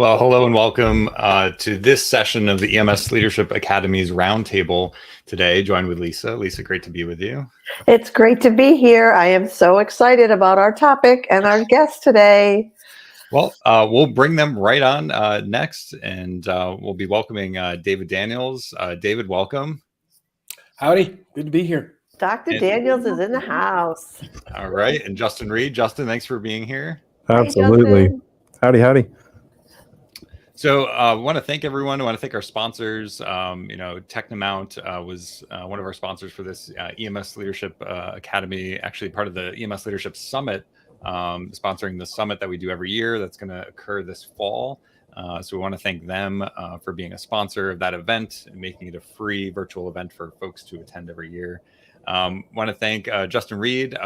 Well, hello and welcome to this session of the EMS Leadership Academy's Roundtable today, joined with Lisa. Lisa, great to be with you. It's great to be here. I am so excited about our topic and our guest today. Well, we'll bring them right on next, and we'll be welcoming David Daniels. David, welcome. Howdy, good to be here. Dr. Daniels is in the house. All right, and Justin Reed. Justin, thanks for being here. Absolutely. Hey, Howdy. So I want to thank everyone. I want to thank our sponsors. Technomount was one of our sponsors for this EMS Leadership Academy, actually part of the EMS Leadership Summit, sponsoring the summit that we do every year that's going to occur this fall. So we want to thank them for being a sponsor of that event and making it a free virtual event for folks to attend every year. Want to thank Justin Reed.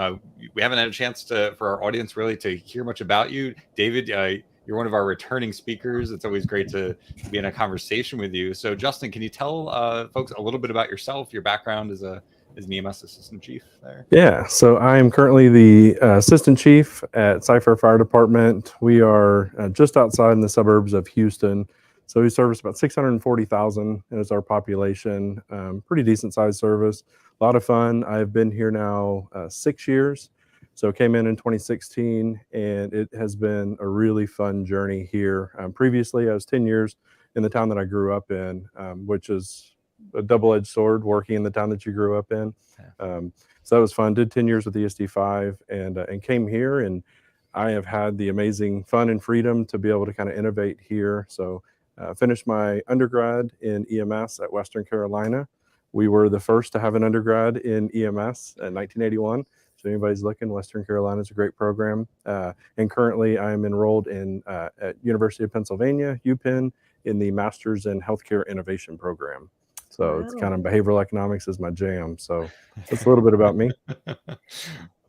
We haven't had a chance for our audience really to hear much about you. David, you're one of our returning speakers. It's always great to be in a conversation with you. So Justin, can you tell folks a little bit about yourself, your background as an EMS assistant chief there? Yeah, so I am currently the assistant chief at Cypher Fire Department. We are just outside in the suburbs of Houston. So we service about 640,000 as our population. Pretty decent sized service, a lot of fun. I've been here now 6 years. So came in 2016, and it has been a really fun journey here. Previously, I was 10 years in the town that I grew up in, which is a double-edged sword, working in the town that you grew up in. So that was fun. Did 10 years with ESD5 and came here, and I have had the amazing fun and freedom to be able to kind of innovate here. So finished my undergrad in EMS at Western Carolina. We were the first to have an undergrad in EMS in 1981. So anybody's looking, Western Carolina is a great program. And currently I'm enrolled at University of Pennsylvania, UPenn, in the Masters in Healthcare Innovation program. So It's kind of behavioral economics is my jam. So that's a little bit about me.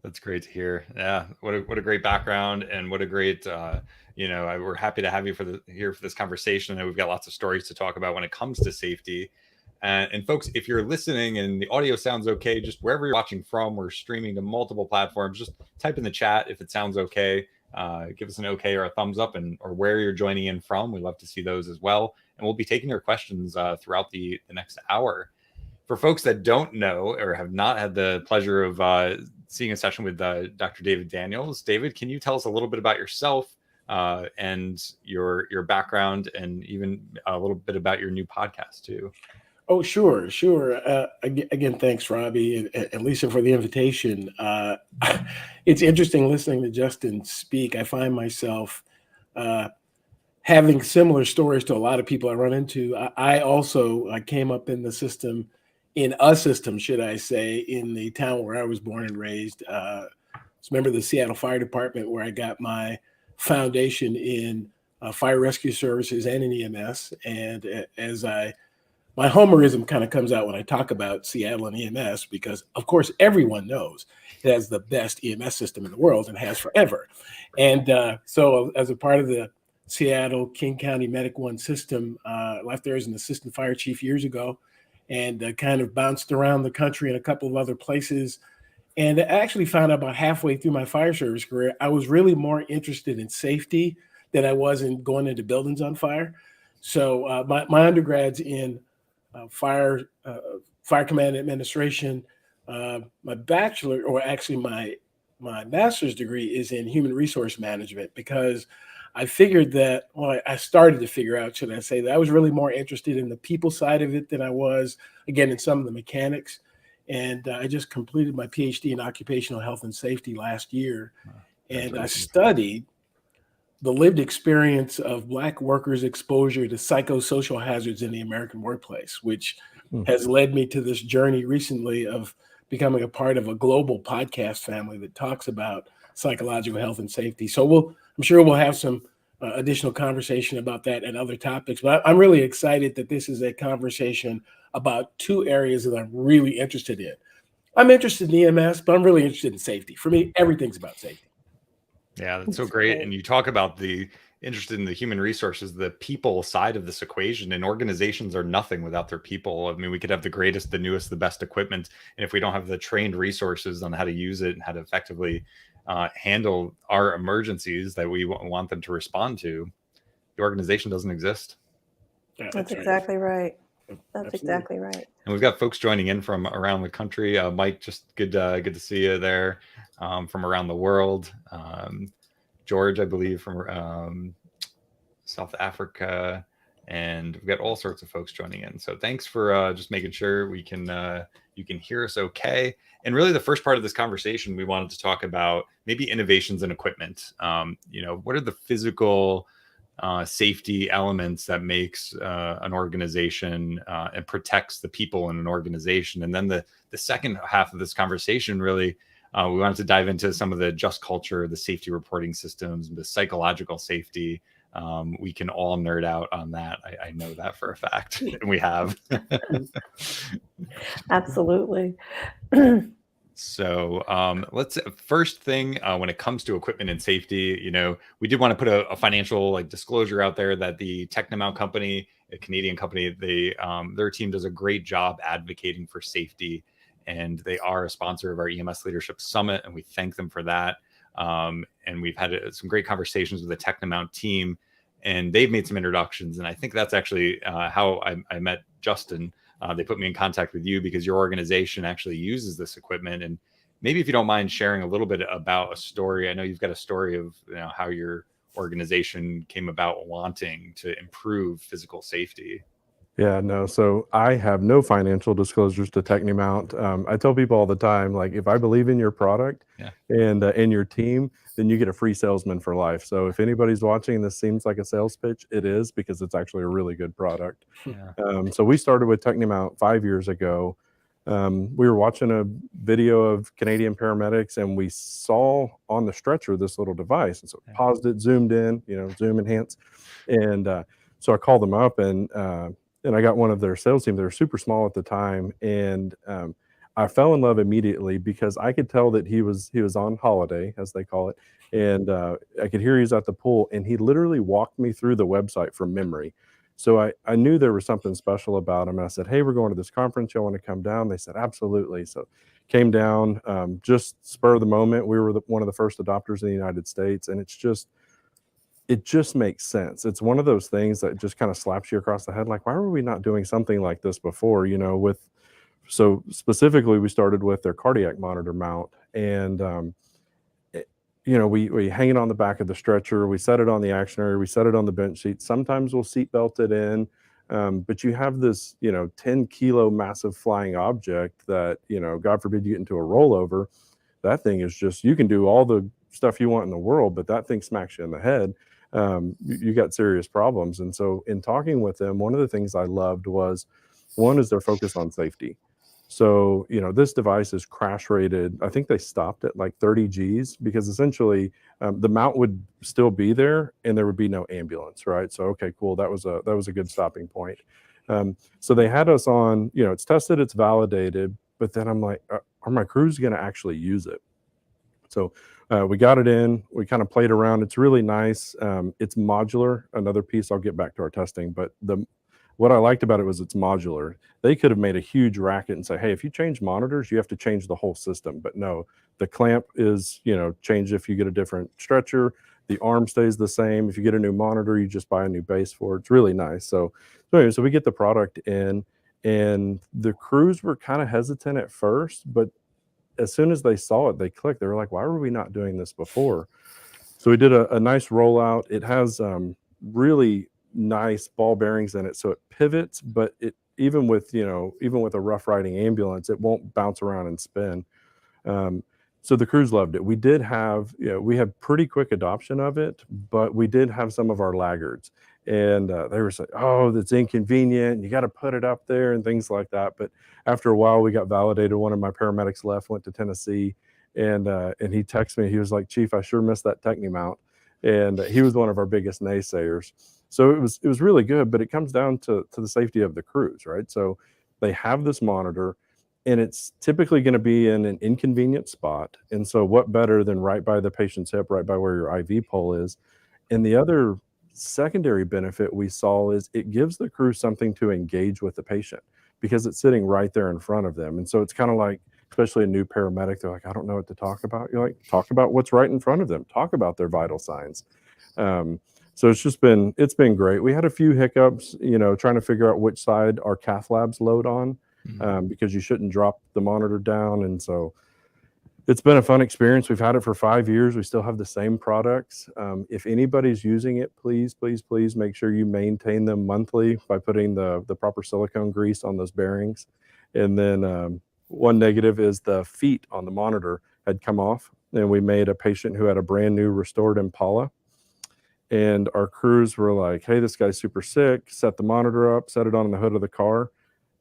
That's great to hear. Yeah, what a great background, and what a great, we're happy to have you here for this conversation. And we've got lots of stories to talk about when it comes to safety. And folks, if you're listening and the audio sounds okay, just wherever you're watching from, we're streaming to multiple platforms. Just type in the chat if it sounds okay. Give us an okay or a thumbs up, or where you're joining in from. We'd love to see those as well. And we'll be taking your questions throughout the next hour. For folks that don't know or have not had the pleasure of seeing a session with Dr. David Daniels, David, can you tell us a little bit about yourself and your background, and even a little bit about your new podcast too? Oh, sure. Again, thanks, Robbie and Lisa, for the invitation. It's interesting listening to Justin speak. I find myself having similar stories to a lot of people I run into. I came up in a system, should I say, in the town where I was born and raised. I was a member of the Seattle Fire Department, where I got my foundation in fire rescue services and in EMS. And my homerism kind of comes out when I talk about Seattle and EMS, because, of course, everyone knows it has the best EMS system in the world and has forever. And so as a part of the Seattle King County Medic One system, left there as an assistant fire chief years ago, and kind of bounced around the country in a couple of other places. And I actually found out about halfway through my fire service career, I was really more interested in safety than I was in going into buildings on fire. So my undergrad's in fire command administration. My bachelor, or actually my master's degree, is in human resource management, because I figured that, I started to figure out, should I say, that I was really more interested in the people side of it than I was, again, in some of the mechanics. And I just completed my PhD in occupational health and safety last year. And I studied the lived experience of Black workers' exposure to psychosocial hazards in the American workplace, which has led me to this journey recently of becoming a part of a global podcast family that talks about psychological health and safety. So I'm sure we'll have some additional conversation about that and other topics. But I'm really excited that this is a conversation about two areas that I'm really interested in. I'm interested in EMS, but I'm really interested in safety. For me, everything's about safety. Yeah, that's so great. And you talk about interested in the human resources, the people side of this equation, and organizations are nothing without their people. I mean, we could have the greatest, the newest, the best equipment, and if we don't have the trained resources on how to use it and how to effectively handle our emergencies that we want them to respond to, the organization doesn't exist. Yeah, That's right. exactly right. That's Absolutely. exactly right. And we've got folks joining in from around the country. Mike, just good to see you there, from around the world. George, I believe, from South Africa, and we've got all sorts of folks joining in. So thanks for just making sure we can you can hear us okay. And really, the first part of this conversation, we wanted to talk about maybe innovations in equipment. What are the physical safety elements that makes an organization and protects the people in an organization? And then the second half of this conversation, really, we wanted to dive into some of the just culture, the safety reporting systems, the psychological safety. We can all nerd out on that. I know that for a fact, and we have. Absolutely. So let's first thing, when it comes to equipment and safety, we did want to put a financial disclosure out there that the Technomount company, a Canadian company, their team does a great job advocating for safety, and they are a sponsor of our EMS Leadership Summit, and we thank them for that. And we've had some great conversations with the Technomount team, and they've made some introductions, and I think that's actually how I met Justin. They put me in contact with you because your organization actually uses this equipment. And maybe if you don't mind sharing a little bit about a story. I know you've got a story of how your organization came about wanting to improve physical safety. Yeah, no. So I have no financial disclosures to Technomount. I tell people all the time, like, if I believe in your product and in your team, then you get a free salesman for life. So if anybody's watching, this seems like a sales pitch. It is, because it's actually a really good product. Yeah. So we started with Technomount 5 years ago. We were watching a video of Canadian paramedics, and we saw on the stretcher this little device. And so we paused it, zoomed in, zoom enhance. And so I called them up, and I got one of their sales team. They were super small at the time, and I fell in love immediately because I could tell that he was on holiday, as they call it, and I could hear he's at the pool, and he literally walked me through the website from memory. So I knew there was something special about him. And I said, "Hey, we're going to this conference. Y'all want to come down?" They said, "Absolutely." So came down, just spur of the moment. We were one of the first adopters in the United States, and it just makes sense. It's one of those things that just kind of slaps you across the head. Like, why were we not doing something like this before? So specifically, we started with their cardiac monitor mount, and we hang it on the back of the stretcher. We set it on the action area. We set it on the bench seat. Sometimes we'll seat belt it in, but you have this 10-kilo massive flying object that God forbid you get into a rollover. That thing is just, you can do all the stuff you want in the world, but that thing smacks you in the head. You got serious problems. And so in talking with them, one of the things I loved was, one is their focus on safety. So, this device is crash rated. I think they stopped at like 30 Gs because essentially the mount would still be there and there would be no ambulance, right? So, okay, cool. That was a good stopping point. So they had us on, it's tested, it's validated, but then I'm like, are my crews going to actually use it? So we got it in, we kind of played around. It's really nice. It's modular. Another piece, I'll get back to our testing, but what I liked about it was it's modular. They could have made a huge racket and say, "Hey, if you change monitors, you have to change the whole system." But no, the clamp is, changed if you get a different stretcher. The arm stays the same. If you get a new monitor, you just buy a new base for it. It's really nice. So anyway, so we get the product in, and the crews were kind of hesitant at first, but as soon as they saw it, they clicked. They were like, "Why were we not doing this before?" So we did a nice rollout. It has really nice ball bearings in it, so it pivots, but it even with a rough riding ambulance, it won't bounce around and spin. So the crews loved it. We did have we had pretty quick adoption of it, but we did have some of our laggards, and they were saying, "Oh, that's inconvenient. You got to put it up there," and things like that. But after a while, we got validated. One of my paramedics left, went to Tennessee, and he texted me. He was like, "Chief, I sure miss that Technomount," and he was one of our biggest naysayers. So it was really good, but it comes down to the safety of the crews, right? So they have this monitor, and it's typically going to be in an inconvenient spot. And so what better than right by the patient's hip, right by where your IV pole is? And the other secondary benefit we saw is it gives the crew something to engage with the patient because it's sitting right there in front of them. And so it's kind of like, especially a new paramedic, they're like, "I don't know what to talk about." You're like, talk about what's right in front of them. Talk about their vital signs. So it's been great. We had a few hiccups, trying to figure out which side our cath labs load on, because you shouldn't drop the monitor down. And so it's been a fun experience. We've had it for 5 years. We still have the same products. If anybody's using it, please, please, please make sure you maintain them monthly by putting the proper silicone grease on those bearings. And then one negative is the feet on the monitor had come off, and we made a patient who had a brand new restored Impala. And our crews were like, hey, this guy's super sick. Set the monitor up, set it on the hood of the car.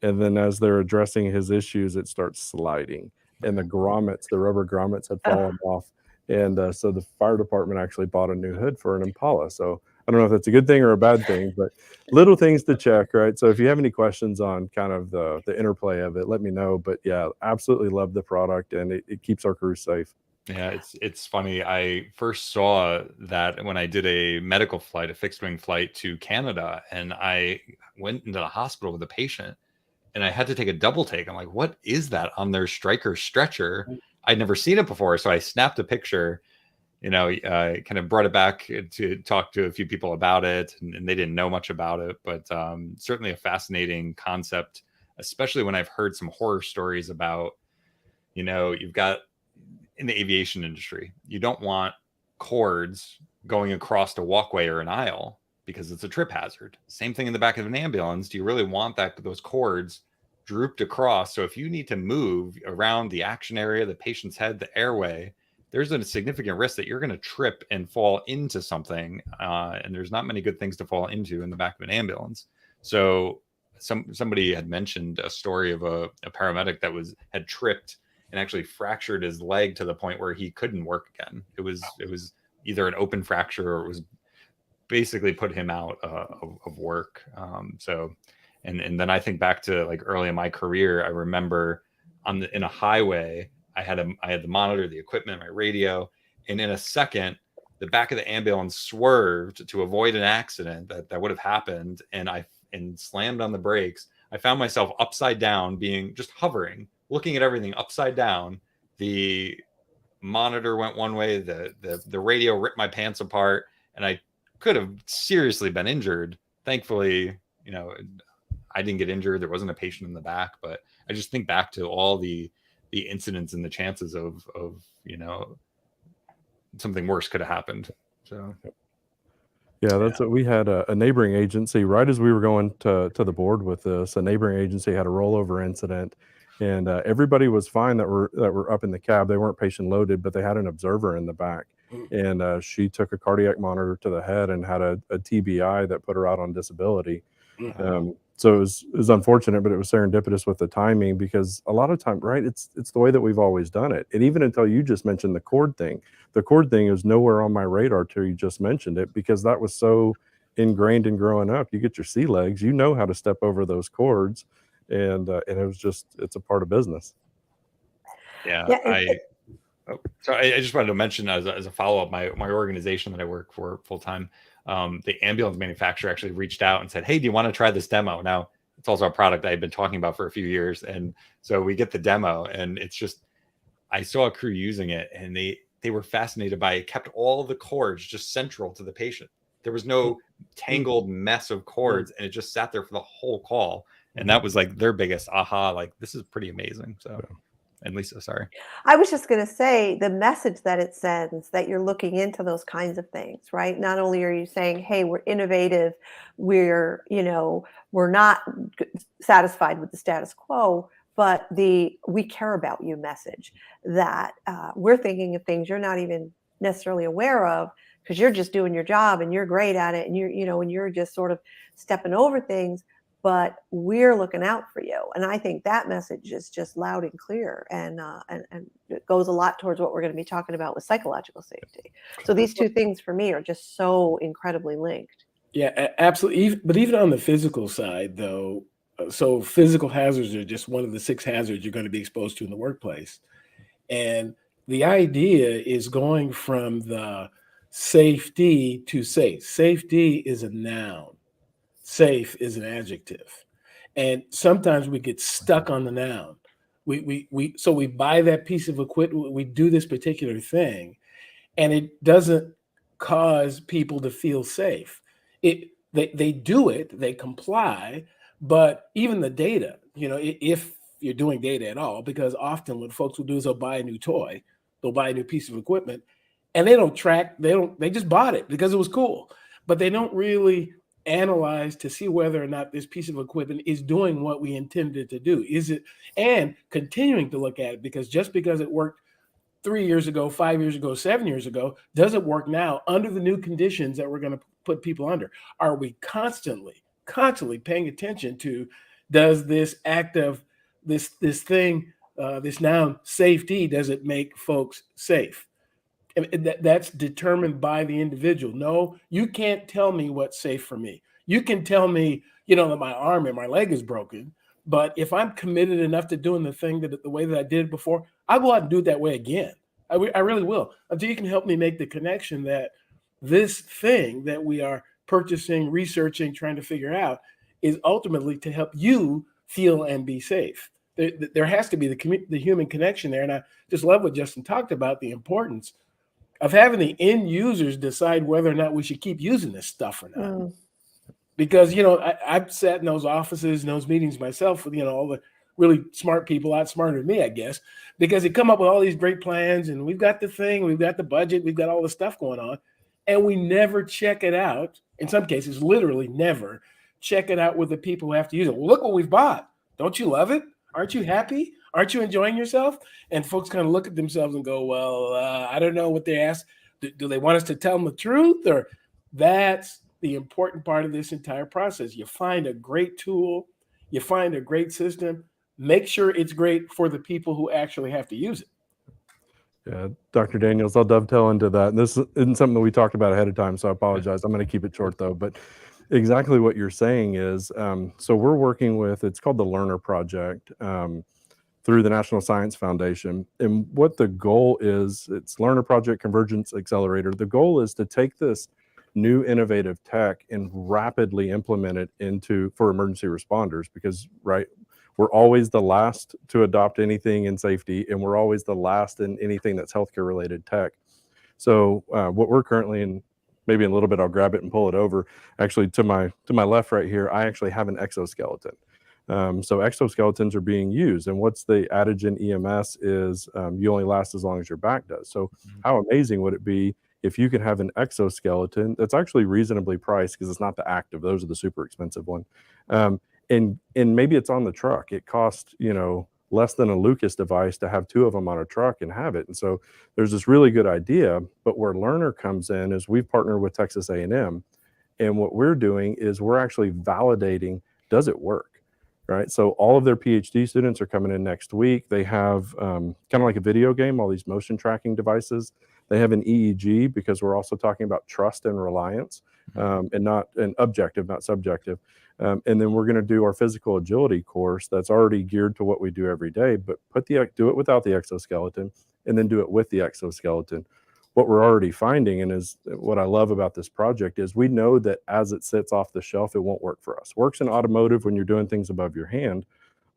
And then as they're addressing his issues, it starts sliding. And the rubber grommets had fallen off. And so the fire department actually bought a new hood for an Impala. So I don't know if that's a good thing or a bad thing, but little things to check, right? So if you have any questions on kind of the interplay of it, let me know. But yeah, absolutely love the product, and it keeps our crews safe. Yeah, it's funny. I first saw that when I did a medical flight, a fixed wing flight to Canada, and I went into the hospital with a patient, and I had to take a double take. I'm like, what is that on their Stryker stretcher? I'd never seen it before. So I snapped a picture, kind of brought it back to talk to a few people about it, and they didn't know much about it, but certainly a fascinating concept, especially when I've heard some horror stories about, you've got in the aviation industry, you don't want cords going across a walkway or an aisle because it's a trip hazard. Same thing in the back of an ambulance. Do you really want those cords drooped across? So if you need to move around the action area, the patient's head, the airway, there's a significant risk that you're going to trip and fall into something. And there's not many good things to fall into in the back of an ambulance. So somebody had mentioned a story of a paramedic that had tripped and actually fractured his leg to the point where he couldn't work again. It was either an open fracture, or it was basically put him out of work. And then I think back to like early in my career, I remember in a highway, I had the monitor, the equipment, my radio, and in a second, the back of the ambulance swerved to avoid an accident that would have happened, and slammed on the brakes. I found myself upside down, just hovering, looking at everything upside down. The monitor went one way, the radio ripped my pants apart, and I could have seriously been injured. Thankfully, I didn't get injured. There wasn't a patient in the back, but I just think back to all the incidents and the chances of something worse could have happened. So yeah, that's what we had. A neighboring agency, right as we were going to the board with this, a neighboring agency had a rollover incident, and everybody was fine that were up in the cab. They weren't patient loaded, but they had an observer in the back, and she took a cardiac monitor to the head and had a TBI that put her out on disability. So it was unfortunate, but it was serendipitous with the timing, because a lot of time, right, it's the way that we've always done it. And even until you just mentioned the cord thing is nowhere on my radar till you just mentioned it, because that was so ingrained in growing up. You get your sea legs, how to step over those cords, and it was it's a part of business. Yeah. I just wanted to mention as a follow-up, my organization that I work for full-time, the ambulance manufacturer actually reached out and said, hey, do you want to try this demo? Now, it's also a product I had been talking about for a few years. And so we get the demo, and it's just, I saw a crew using it, and they were fascinated by it. Kept all the cords just central to the patient. There was no tangled mess of cords, and it just sat there for the whole call. And that was like their biggest aha, like, this is pretty amazing. So, and Lisa, sorry. I was just going to say the message that it sends, that you're looking into those kinds of things, right? Not only are you saying, hey, we're innovative, we're not satisfied with the status quo, but we care about you message, that we're thinking of things you're not even necessarily aware of, because you're just doing your job and you're great at it, and you're just sort of stepping over things, but we're looking out for you. And I think that message is just loud and clear, and it goes a lot towards what we're going to be talking about with psychological safety. So these two things for me are just so incredibly linked. Yeah, absolutely. But even on the physical side, though, so physical hazards are just one of the 6 hazards you're going to be exposed to in the workplace. And the idea is going from the safety to safe. Safety is a noun. Safe is an adjective. And sometimes we get stuck on the noun. So we buy that piece of equipment, we do this particular thing, and it doesn't cause people to feel safe. They do it, they comply, but even the data, if you're doing data at all, because often what folks will do is they'll buy a new toy, they'll buy a new piece of equipment, and they just bought it because it was cool, but they don't really analyze to see whether or not this piece of equipment is doing what we intended to do. And continuing to look at it, because just because it worked 3 years ago, 5 years ago, 7 years ago, doesn't work now under the new conditions that we're going to put people under. Are we constantly paying attention to, does this act of this thing, this noun safety, does it make folks safe? And that's determined by the individual. No, you can't tell me what's safe for me. You can tell me, that my arm and my leg is broken, but if I'm committed enough to doing the thing the way that I did before, I'll go out and do it that way again. I really will, until you can help me make the connection that this thing that we are purchasing, researching, trying to figure out is ultimately to help you feel and be safe. There has to be the human connection there. And I just love what Justin talked about, the importance of having the end users decide whether or not we should keep using this stuff or not. Because, I've sat in those offices and those meetings myself with, all the really smart people, a lot smarter than me, I guess, because they come up with all these great plans and we've got the thing, we've got the budget, we've got all the stuff going on, and we never check it out. In some cases, literally never check it out with the people who have to use it. Well, look what we've bought. Don't you love it? Aren't you happy? Aren't you enjoying yourself? And folks kind of look at themselves and go, well, I don't know what they ask. Do they want us to tell them the truth? Or that's the important part of this entire process. You find a great tool, you find a great system, make sure it's great for the people who actually have to use it. Yeah, Dr. Daniels, I'll dovetail into that. This isn't something that we talked about ahead of time, so I apologize. I'm going to keep it short though, but exactly what you're saying is, so we're working with, it's called the Learner Project through the National Science Foundation. And what the goal is, it's Learner Project Convergence Accelerator. The goal is to take this new innovative tech and rapidly implement it for emergency responders, because, right, we're always the last to adopt anything in safety, and we're always the last in anything that's healthcare related tech. So what we're currently in, maybe in a little bit, I'll grab it and pull it over. Actually, to my left right here, I actually have an exoskeleton. So exoskeletons are being used, and what's the adage in EMS is you only last as long as your back does. So how amazing would it be if you could have an exoskeleton that's actually reasonably priced, because it's not the active, those are the super expensive one. And maybe it's on the truck. It costs, less than a Lucas device to have 2 of them on a truck and have it. And so there's this really good idea, but where Learner comes in is we've partnered with Texas A&M, and what we're doing is we're actually validating, does it work, right? So all of their PhD students are coming in next week. They have kind of like a video game, all these motion tracking devices. They have an EEG, because we're also talking about trust and reliance, and objective, not subjective. And then we're going to do our physical agility course that's already geared to what we do every day, but do it without the exoskeleton, and then do it with the exoskeleton. What we're already finding, and is what I love about this project, is we know that as it sits off the shelf, it won't work for us. Works in automotive when you're doing things above your hand,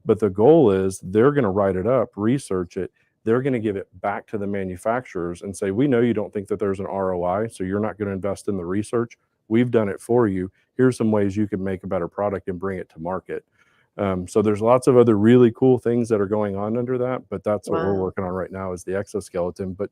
but the goal is they're going to write it up, research it, they're going to give it back to the manufacturers and say, we know you don't think that there's an ROI, so you're not going to invest in the research. We've done it for you. Here's some ways you can make a better product and bring it to market. So there's lots of other really cool things that are going on under that, but that's what we're working on right now, is the exoskeleton. But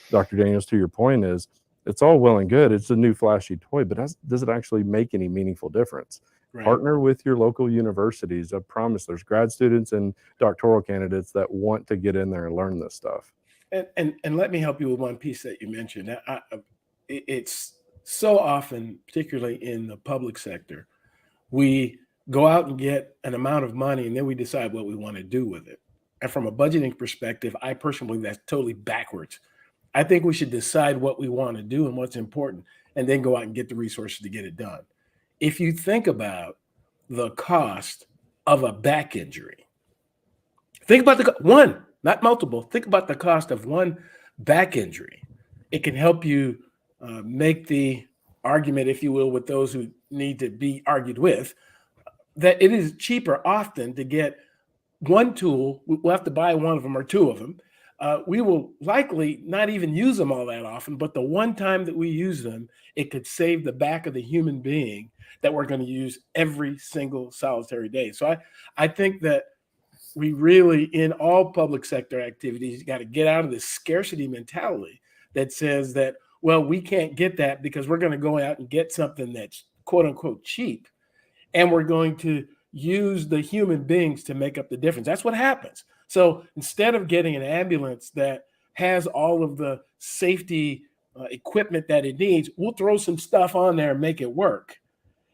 Dr. Daniels, to your point, is it's all well and good. It's a new flashy toy, but does it actually make any meaningful difference? Right. Partner with your local universities. I promise there's grad students and doctoral candidates that want to get in there and learn this stuff. And let me help you with one piece that you mentioned. It's so often, particularly in the public sector, we go out and get an amount of money and then we decide what we want to do with it. And from a budgeting perspective, I personally believe that's totally backwards. I think we should decide what we want to do and what's important, and then go out and get the resources to get it done. If you think about the cost of a back injury, think about one, not multiple, think about the cost of one back injury. It can help you make the argument, if you will, with those who need to be argued with, that it is cheaper often to get one tool. We'll have to buy one of them or 2 of them, we will likely not even use them all that often, but the one time that we use them, it could save the back of the human being that we're going to use every single solitary day. So I think that we really, in all public sector activities, got to get out of this scarcity mentality that says that, well, we can't get that because we're going to go out and get something that's quote unquote cheap. And we're going to use the human beings to make up the difference. That's what happens. So instead of getting an ambulance that has all of the safety equipment that it needs, we'll throw some stuff on there and make it work.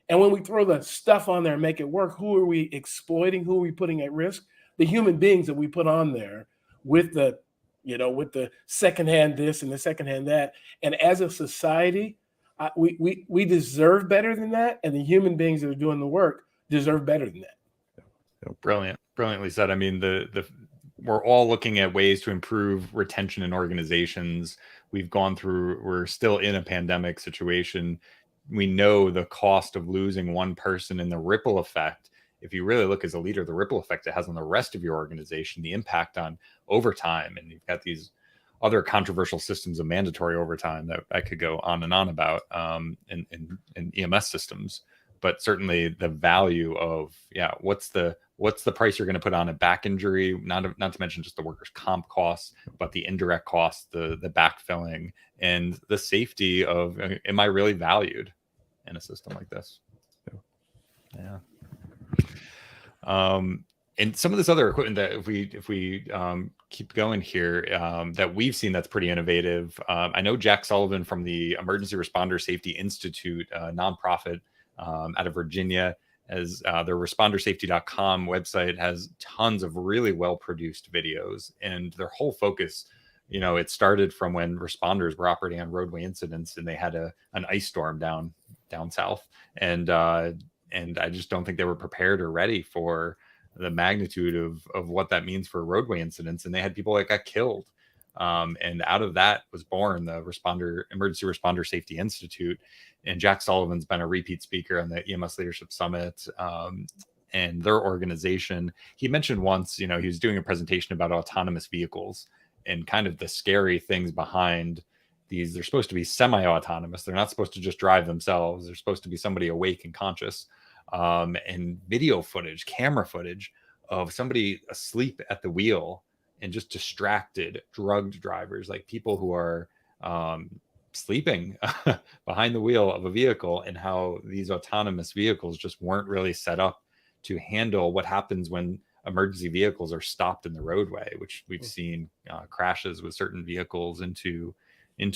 And when we throw the stuff on there and make it work, who are we exploiting? Who are we putting at risk? The human beings that we put on there with the, with the secondhand this and the secondhand that. And as a society, we deserve better than that. And the human beings that are doing the work deserve better than that. Brilliantly said. I mean, we're all looking at ways to improve retention in organizations. We're still in a pandemic situation. We know the cost of losing one person and the ripple effect. If you really look as a leader, the ripple effect it has on the rest of your organization, the impact on overtime, and you've got these other controversial systems of mandatory overtime that I could go on and on about in EMS systems. But certainly the value of, what's the price you're going to put on a back injury, not to mention just the workers' comp costs, but the indirect costs, the backfilling, and the safety of, am I really valued in a system like this? Yeah. And some of this other equipment that if we keep going here, that we've seen that's pretty innovative. I know Jack Sullivan from the Emergency Responder Safety Institute, a nonprofit out of Virginia, as their respondersafety.com website has tons of really well-produced videos, and their whole focus, it started from when responders were operating on roadway incidents and they had an ice storm down south, and I just don't think they were prepared or ready for the magnitude of what that means for roadway incidents. And they had people that got killed. And out of that was born the Emergency Responder Safety Institute. And Jack Sullivan's been a repeat speaker on the EMS Leadership Summit and their organization. He mentioned once, he was doing a presentation about autonomous vehicles and kind of the scary things behind these. They're supposed to be semi-autonomous. They're not supposed to just drive themselves. They're supposed to be somebody awake and conscious. And video footage, camera footage of somebody asleep at the wheel and just distracted, drugged drivers, like people who are sleeping behind the wheel of a vehicle, and how these autonomous vehicles just weren't really set up to handle what happens when emergency vehicles are stopped in the roadway, which we've seen crashes with certain vehicles into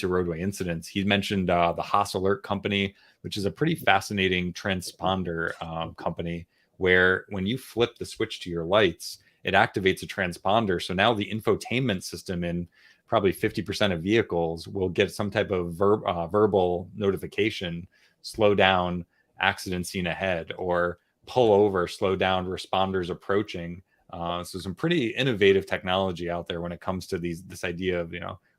roadway incidents. He mentioned the Haas Alert company, which is a pretty fascinating transponder company, where when you flip the switch to your lights, it activates a transponder. So now the infotainment system in probably 50% of vehicles will get some type of verbal notification, slow down, accident scene ahead, or pull over, slow down, responders approaching. So some pretty innovative technology out there when it comes to this idea of,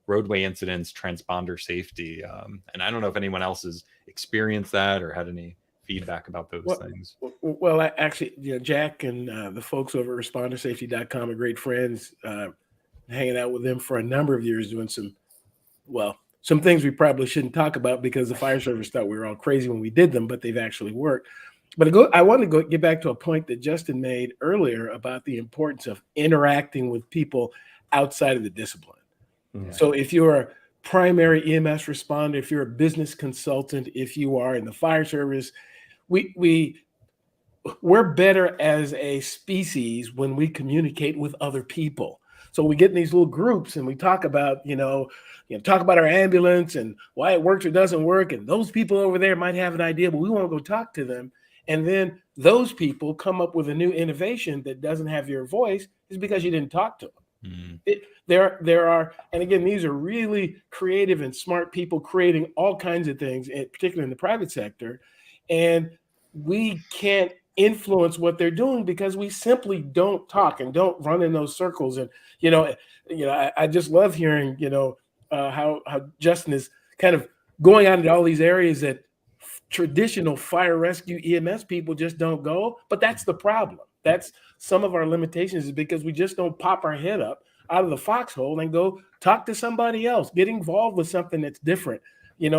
roadway incidents, transponder safety. And I don't know if anyone else has experienced that or had any feedback about those things. Well, actually, Jack and the folks over at respondersafety.com are great friends, hanging out with them for a number of years, doing some things we probably shouldn't talk about because the fire service thought we were all crazy when we did them, but they've actually worked. But I want to get back to a point that Justin made earlier about the importance of interacting with people outside of the discipline. Mm-hmm. So if you're a primary EMS responder, if you're a business consultant, if you are in the fire service, we're better as a species when we communicate with other people. So we get in these little groups and we talk about, talk about our ambulance and why it works or doesn't work. And those people over there might have an idea, but we won't go talk to them. And then those people come up with a new innovation that doesn't have your voice is because you didn't talk to them. Mm. There are, and again, these are really creative and smart people creating all kinds of things, particularly in the private sector. And we can't influence what they're doing because we simply don't talk and don't run in those circles. And, I just love hearing, how Justin is kind of going out into all these areas that traditional fire rescue EMS people just don't go. But that's the problem. That's some of our limitations, is because we just don't pop our head up out of the foxhole and go talk to somebody else, get involved with something that's different.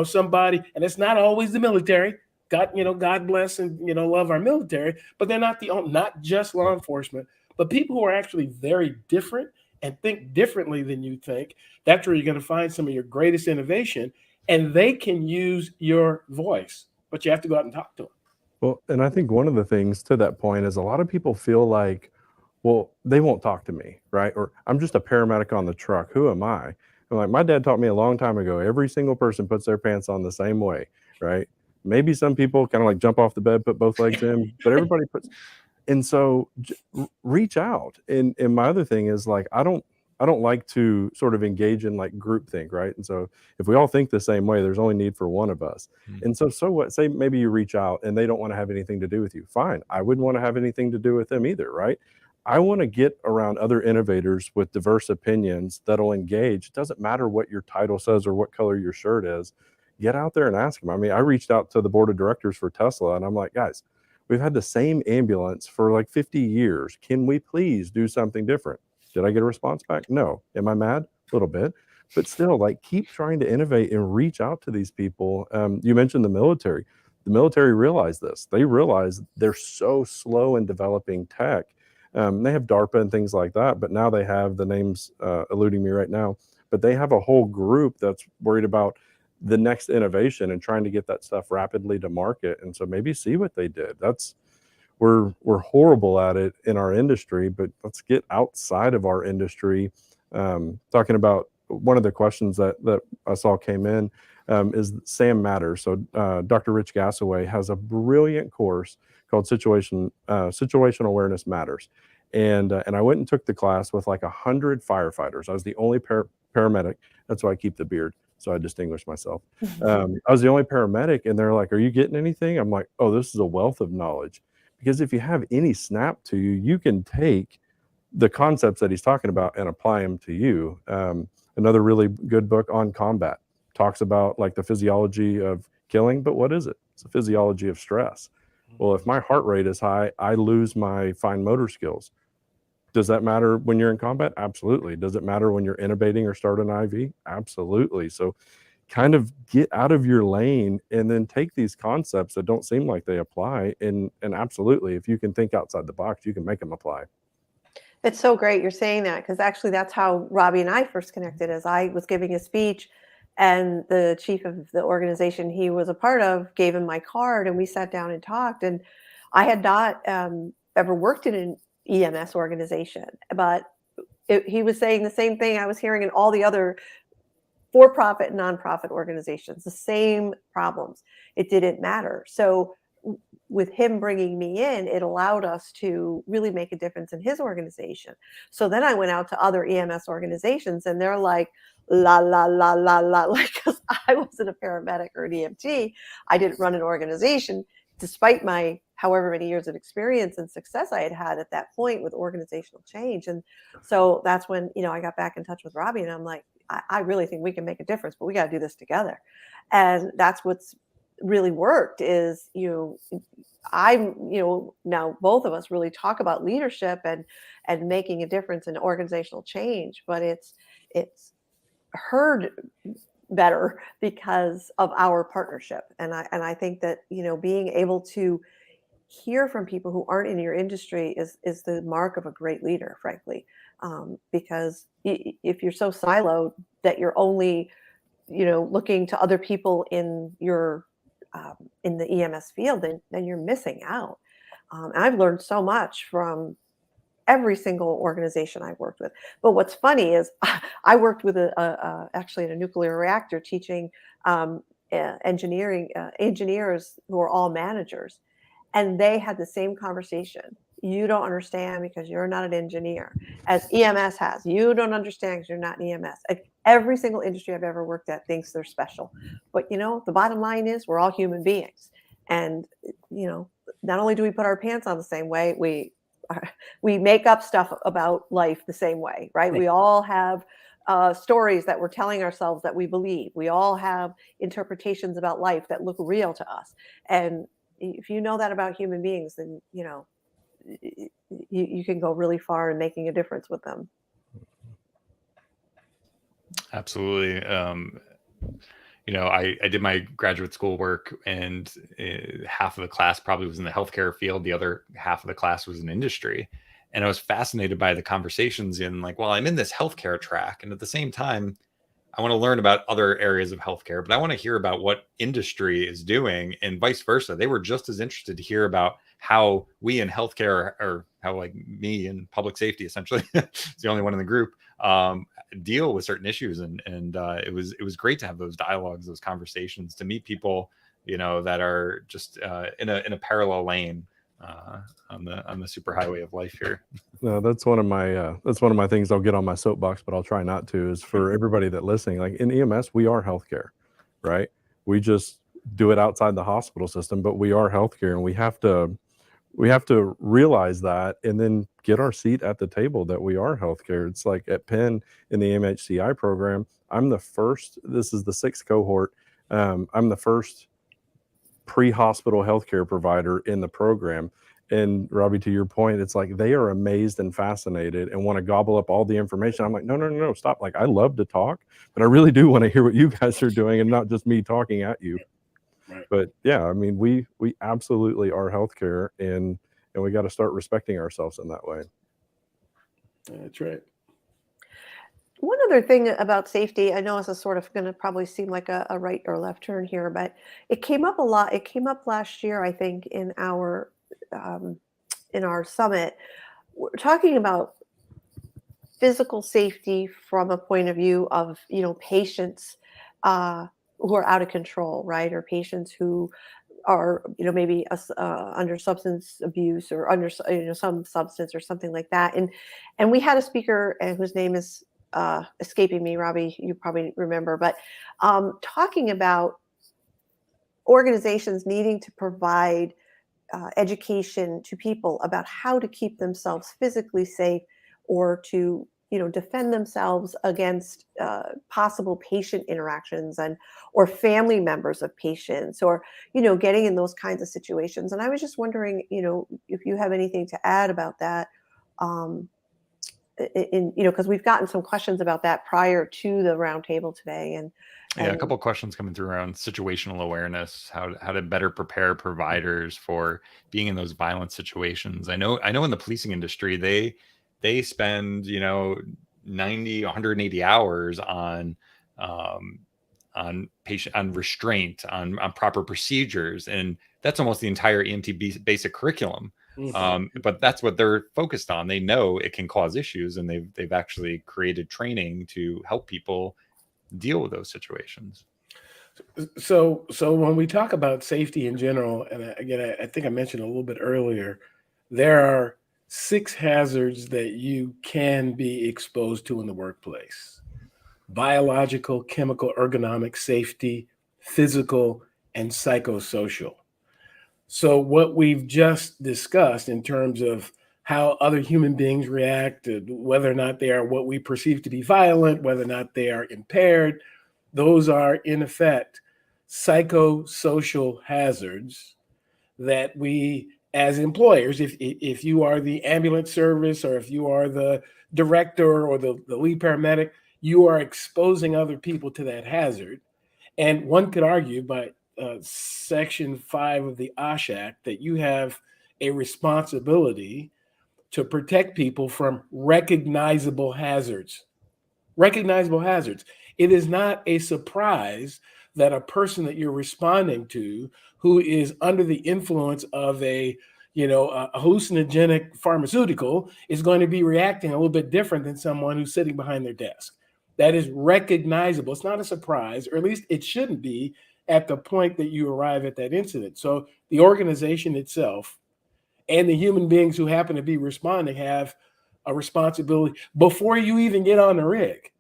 Somebody, and it's not always the military. God bless and love our military, but they're not just law enforcement, but people who are actually very different and think differently than you think. That's where you're going to find some of your greatest innovation, and they can use your voice, but you have to go out and talk to them. Well, and I think one of the things to that point is a lot of people feel like, well, they won't talk to me, right? Or I'm just a paramedic on the truck. Who am I? I'm like, my dad taught me a long time ago, every single person puts their pants on the same way, right? Maybe some people kind of like jump off the bed, put both legs in, but everybody puts, and so reach out. And my other thing is like, I don't like to sort of engage in like groupthink, right? And so if we all think the same way, there's only need for one of us. And so what? Say maybe you reach out and they don't want to have anything to do with you. Fine, I wouldn't want to have anything to do with them either, right? I want to get around other innovators with diverse opinions that'll engage. It doesn't matter what your title says or what color your shirt is. Get out there and ask them. I mean, I reached out to the board of directors for Tesla and I'm like, guys, we've had the same ambulance for like 50 years. Can we please do something different? Did I get a response back? No. Am I mad? A little bit. But still, like, keep trying to innovate and reach out to these people. You mentioned the military. The military realized this. They realize they're so slow in developing tech. They have DARPA and things like that, but now they have the names eluding me right now. But they have a whole group that's worried about the next innovation and trying to get that stuff rapidly to market. And so maybe see what they did. We're horrible at it in our industry, but let's get outside of our industry. Talking about one of the questions that I saw came in is Sam Matters. So Dr. Rich Gassaway has a brilliant course called Situational Awareness Matters. And I went and took the class with like 100 firefighters. I was the only paramedic. That's why I keep the beard, so I distinguish myself. I was the only paramedic, and they're like, "Are you getting anything?" I'm like, "Oh, this is a wealth of knowledge." Because if you have any snap to you, you can take the concepts that he's talking about and apply them to you. Another really good book, On Combat, talks about like the physiology of killing, but what is it? It's the physiology of stress. Well, if my heart rate is high, I lose my fine motor skills. Does that matter when you're in combat? Absolutely. Does it matter when you're intubating or start an IV? Absolutely. So kind of get out of your lane and then take these concepts that don't seem like they apply. And absolutely, if you can think outside the box, you can make them apply. It's so great you're saying that, because actually that's how Robbie and I first connected. As I was giving a speech and the chief of the organization he was a part of gave him my card and we sat down and talked. And I had not ever worked in an EMS organization, but he was saying the same thing I was hearing in all the other for-profit and nonprofit organizations, the same problems. It didn't matter. So with him bringing me in, it allowed us to really make a difference in his organization. So then I went out to other EMS organizations and they're like, la, la, la, la, la, like, because I wasn't a paramedic or an EMT. I didn't run an organization, despite my however many years of experience and success I had had at that point with organizational change. And so that's when, I got back in touch with Robbie and I'm like, I really think we can make a difference, but we got to do this together. And that's what's really worked is, now both of us really talk about leadership and making a difference in organizational change, but it's heard better because of our partnership. And I think that, being able to hear from people who aren't in your industry is the mark of a great leader, frankly. Because if you're so siloed that you're only, looking to other people in your in the EMS field, then you're missing out. And I've learned so much from every single organization I've worked with. But what's funny is I worked with actually in a nuclear reactor teaching engineers who are all managers. And they had the same conversation. You don't understand because you're not an engineer, as EMS has. You don't understand because you're not an EMS. Every single industry I've ever worked at thinks they're special. But, the bottom line is we're all human beings. And, not only do we put our pants on the same way, we make up stuff about life the same way, right? We all have stories that we're telling ourselves that we believe. We all have interpretations about life that look real to us. And if you know that about human beings, then, you can go really far in making a difference with them. Absolutely. I did my graduate school work, and half of the class probably was in the healthcare field. The other half of the class was in industry. And I was fascinated by the conversations in like, well, I'm in this healthcare track. And at the same time, I want to learn about other areas of healthcare, but I want to hear about what industry is doing, and vice versa. They were just as interested to hear about how we in healthcare, or how like me in public safety, essentially, it's the only one in the group, deal with certain issues. And it was great to have those dialogues, those conversations, to meet people, that are just in a parallel lane on the superhighway of life here. No, that's one of my things I'll get on my soapbox, but I'll try not to, is for everybody that listening, like in EMS, we are healthcare, right? We just do it outside the hospital system, but we are healthcare, and we have to realize that, and then get our seat at the table that we are healthcare. It's like at Penn in the MHCI program, this is the 6th cohort. I'm the first pre-hospital healthcare provider in the program. And Robbie, to your point, it's like they are amazed and fascinated and want to gobble up all the information. I'm like, no, stop. Like, I love to talk, but I really do want to hear what you guys are doing, and not just me talking at you. Right. But yeah, I mean, we absolutely are healthcare, and we got to start respecting ourselves in that way. That's right. One other thing about safety, I know this is sort of going to probably seem like a right or left turn here, but it came up a lot. It came up last year, I think, in our summit. We're talking about physical safety from a point of view of patients who are out of control, right, or patients who are maybe under substance abuse, or under some substance or something like that. And we had a speaker whose name is escaping me, Robbie, you probably remember, but talking about organizations needing to provide education to people about how to keep themselves physically safe, or to defend themselves against possible patient interactions, or family members of patients, or getting in those kinds of situations. And I was just wondering, if you have anything to add about that, because we've gotten some questions about that prior to the roundtable today. And a couple of questions coming through around situational awareness, how to better prepare providers for being in those violent situations. I know in the policing industry, they spend 90, 180 hours on restraint, on proper procedures, and that's almost the entire EMT basic curriculum. But that's what they're focused on. They know it can cause issues, and they've actually created training to help people deal with those situations. So when we talk about safety in general, and again, I think I mentioned a little bit earlier, there are 6 hazards that you can be exposed to in the workplace: biological, chemical, ergonomic, safety, physical, and psychosocial. So what we've just discussed in terms of how other human beings react, whether or not they are what we perceive to be violent, whether or not they are impaired, those are in effect psychosocial hazards that we, as employers, if you are the ambulance service, or if you are the director or the lead paramedic, you are exposing other people to that hazard. And one could argue by Section 5 of the OSH Act that you have a responsibility to protect people from recognizable hazards. Recognizable hazards. It is not a surprise that a person that you're responding to, who is under the influence of a hallucinogenic pharmaceutical, is going to be reacting a little bit different than someone who's sitting behind their desk. That is recognizable. It's not a surprise, or at least it shouldn't be at the point that you arrive at that incident. So the organization itself and the human beings who happen to be responding have a responsibility before you even get on the rig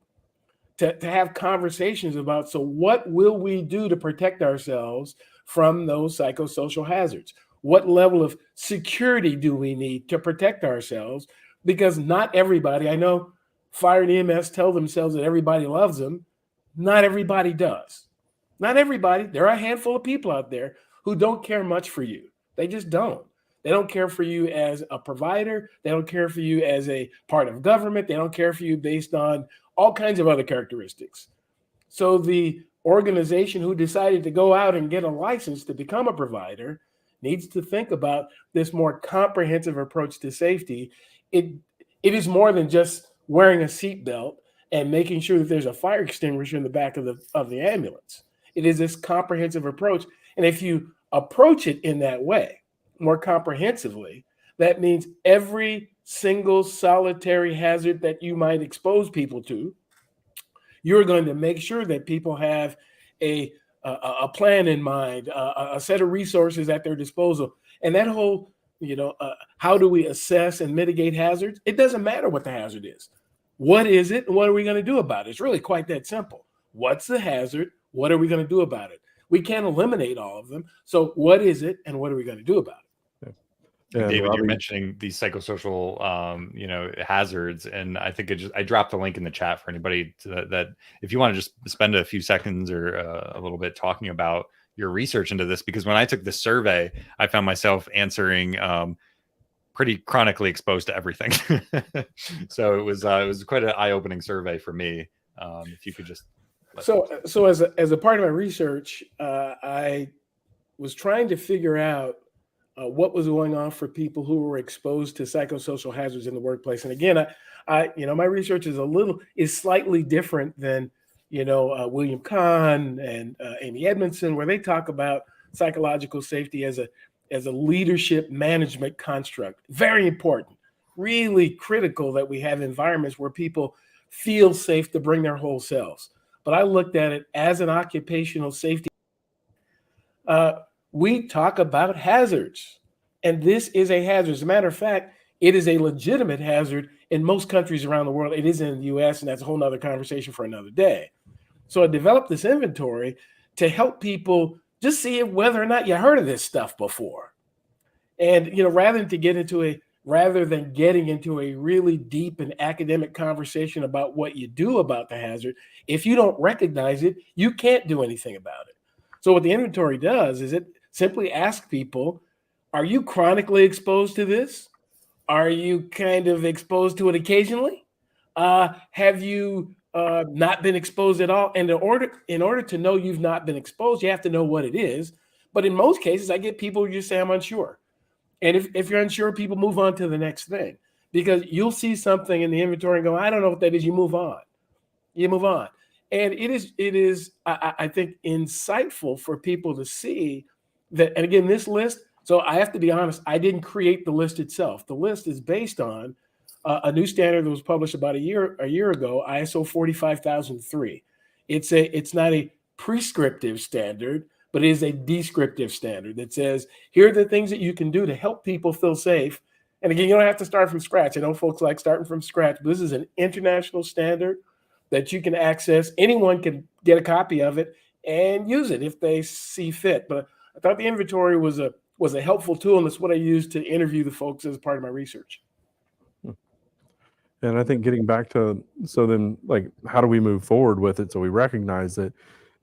to have conversations about, so what will we do to protect ourselves from those psychosocial hazards? What level of security do we need to protect ourselves? Because not everybody, I know fire and EMS tell themselves that everybody loves them. Not everybody does. Not everybody. There are a handful of people out there who don't care much for you. They just don't. They don't care for you as a provider. They don't care for you as a part of government. They don't care for you based on all kinds of other characteristics. So the organization who decided to go out and get a license to become a provider needs to think about this more comprehensive approach to safety. It is more than just wearing a seatbelt and making sure that there's a fire extinguisher in the back of the ambulance. It is this comprehensive approach. And if you approach it in that way, more comprehensively, that means every single solitary hazard that you might expose people to, you're going to make sure that people have a plan in mind, a set of resources at their disposal. And that whole, how do we assess and mitigate hazards? It doesn't matter what the hazard is. What is it? And what are we going to do about it? It's really quite that simple. What's the hazard? What are we going to do about it? We can't eliminate all of them. So what is it? And what are we going to do about it? And David, you're mentioning these psychosocial, hazards, and I think I dropped a link in the chat for anybody that if you want to just spend a few seconds or a little bit talking about your research into this, because when I took this survey, I found myself answering pretty chronically exposed to everything. So it was quite an eye-opening survey for me. If you could just. So as a part of my research, I was trying to figure out what was going on for people who were exposed to psychosocial hazards in the workplace. And again, my research is slightly different than, William Kahn and Amy Edmondson, where they talk about psychological safety as a leadership management construct. Very important, really critical that we have environments where people feel safe to bring their whole selves. But I looked at it as an occupational safety. We talk about hazards, and this is a hazard. As a matter of fact, it is a legitimate hazard in most countries around the world. It isn't in the US, and that's a whole nother conversation for another day. So I developed this inventory to help people just see whether or not you heard of this stuff before. And, rather than getting into a really deep and academic conversation about what you do about the hazard, if you don't recognize it, you can't do anything about it. So what the inventory does is it simply asks people, are you chronically exposed to this? Are you kind of exposed to it occasionally? Have you not been exposed at all? And in order to know you've not been exposed, you have to know what it is. But in most cases, I get people who just say, I'm unsure. And if you're unsure, people move on to the next thing, because you'll see something in the inventory and go, I don't know what that is. You move on. And it is, I think, insightful for people to see that. And again, this list, so I have to be honest, I didn't create the list itself. The list is based on a new standard that was published about a year ago, ISO 45003. It's not a prescriptive standard, but it is a descriptive standard that says, here are the things that you can do to help people feel safe. And again, you don't have to start from scratch. I know folks like starting from scratch, but this is an international standard that you can access. Anyone can get a copy of it and use it if they see fit. But I thought the inventory was a helpful tool, and that's what I used to interview the folks as part of my research. And I think getting back to, so then, like, how do we move forward with it so we recognize that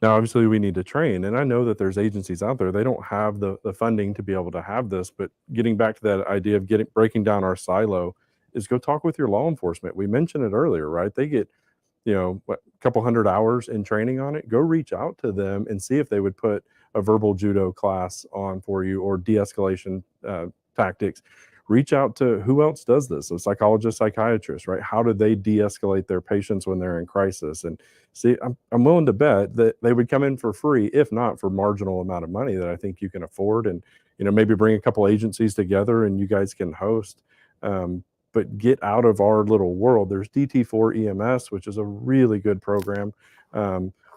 now obviously we need to train? And I know that there's agencies out there, they don't have the funding to be able to have this, but getting back to that idea of breaking down our silo is go talk with your law enforcement. We mentioned it earlier, right? They get, a couple hundred hours in training on it. Go reach out to them and see if they would put a verbal judo class on for you, or de-escalation tactics. Reach out to who else does this. So psychologists, psychiatrists, right? How do they de-escalate their patients when they're in crisis? And see, I'm willing to bet that they would come in for free, if not for marginal amount of money that I think you can afford. And, maybe bring a couple agencies together and you guys can host. But get out of our little world. There's DT4 EMS, which is a really good program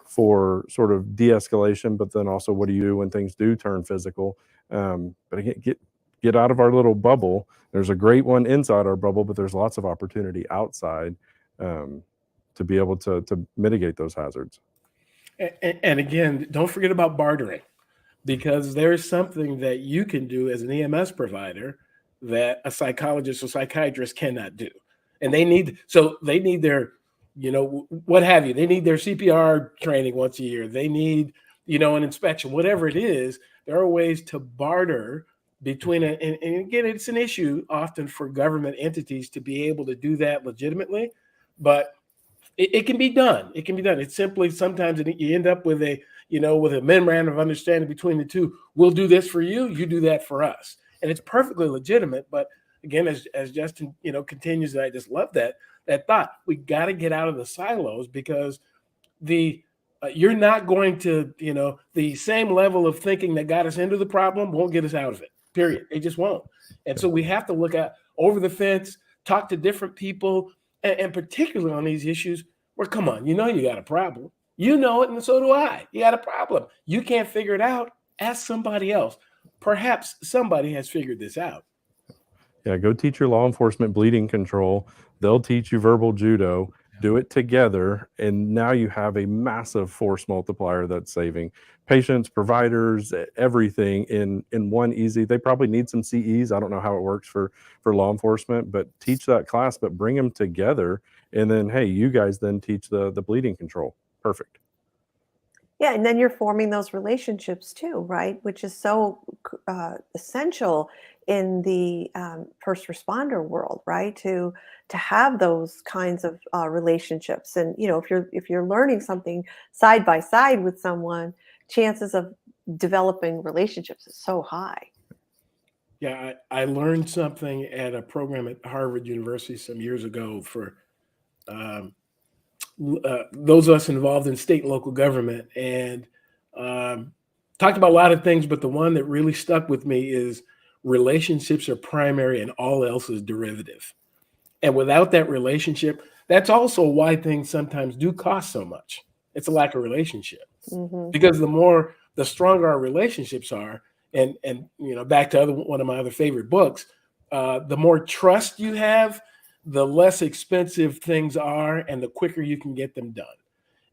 for sort of de-escalation, but then also what do you do when things do turn physical? But again, get out of our little bubble. There's a great one inside our bubble, but there's lots of opportunity outside to be able to mitigate those hazards. And again, don't forget about bartering, because there is something that you can do as an EMS provider that a psychologist or psychiatrist cannot do. And they need their, what have you. They need their CPR training once a year. They need, an inspection, whatever it is. There are ways to barter between and again, it's an issue often for government entities to be able to do that legitimately, but it can be done. It can be done. It's simply sometimes you end up with with a memorandum of understanding between the two. We'll do this for you. You do that for us, and it's perfectly legitimate. But again, as Justin continues, and I just love that thought. We got to get out of the silos, because you're not going to the same level of thinking that got us into the problem won't get us out of it. Period. It just won't. And so we have to look at over the fence, talk to different people. And particularly on these issues where, come on, you got a problem. You know it, and so do I. You got a problem. You can't figure it out. Ask somebody else. Perhaps somebody has figured this out. Yeah, go teach your law enforcement bleeding control. They'll teach you verbal judo. Do it together, and now you have a massive force multiplier that's saving patients, providers, everything in one easy. They probably need some CEs. I don't know how it works for law enforcement, but teach that class, but bring them together, and then hey, you guys then teach the bleeding control. Perfect. Yeah, and then you're forming those relationships too, right? Which is so essential in the first responder world, right? To have those kinds of relationships, and if you're learning something side by side with someone, chances of developing relationships is so high. Yeah, I learned something at a program at Harvard University some years ago for those of us involved in state and local government, and talked about a lot of things, but the one that really stuck with me is relationships are primary and all else is derivative. And without that relationship, that's also why things sometimes do cost so much. It's a lack of relationship. Mm-hmm. Because the stronger our relationships are, and back to one of my other favorite books, the more trust you have, the less expensive things are, and the quicker you can get them done.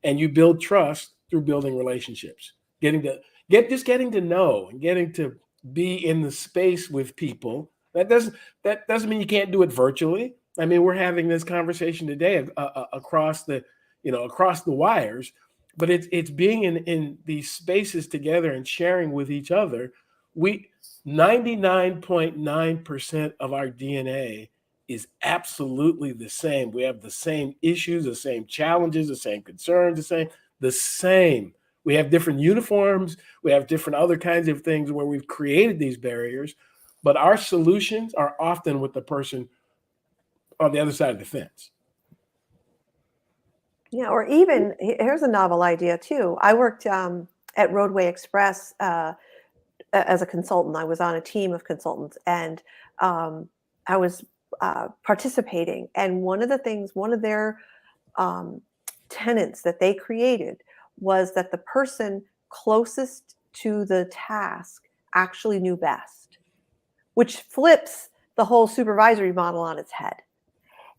And you build trust through building relationships, getting to know and getting to be in the space with people. That doesn't mean you can't do it virtually. I mean, we're having this conversation today across the wires, but it's being in these spaces together and sharing with each other. 99.9% of our DNA is absolutely the same. We have the same issues, the same challenges, the same concerns, the same. We have different uniforms. We have different other kinds of things where we've created these barriers, but our solutions are often with the person on the other side of the fence. Yeah, or even here's a novel idea too. I worked at Roadway Express as a consultant. I was on a team of consultants, and I was participating. And one of their tenets that they created was that the person closest to the task actually knew best, which flips the whole supervisory model on its head.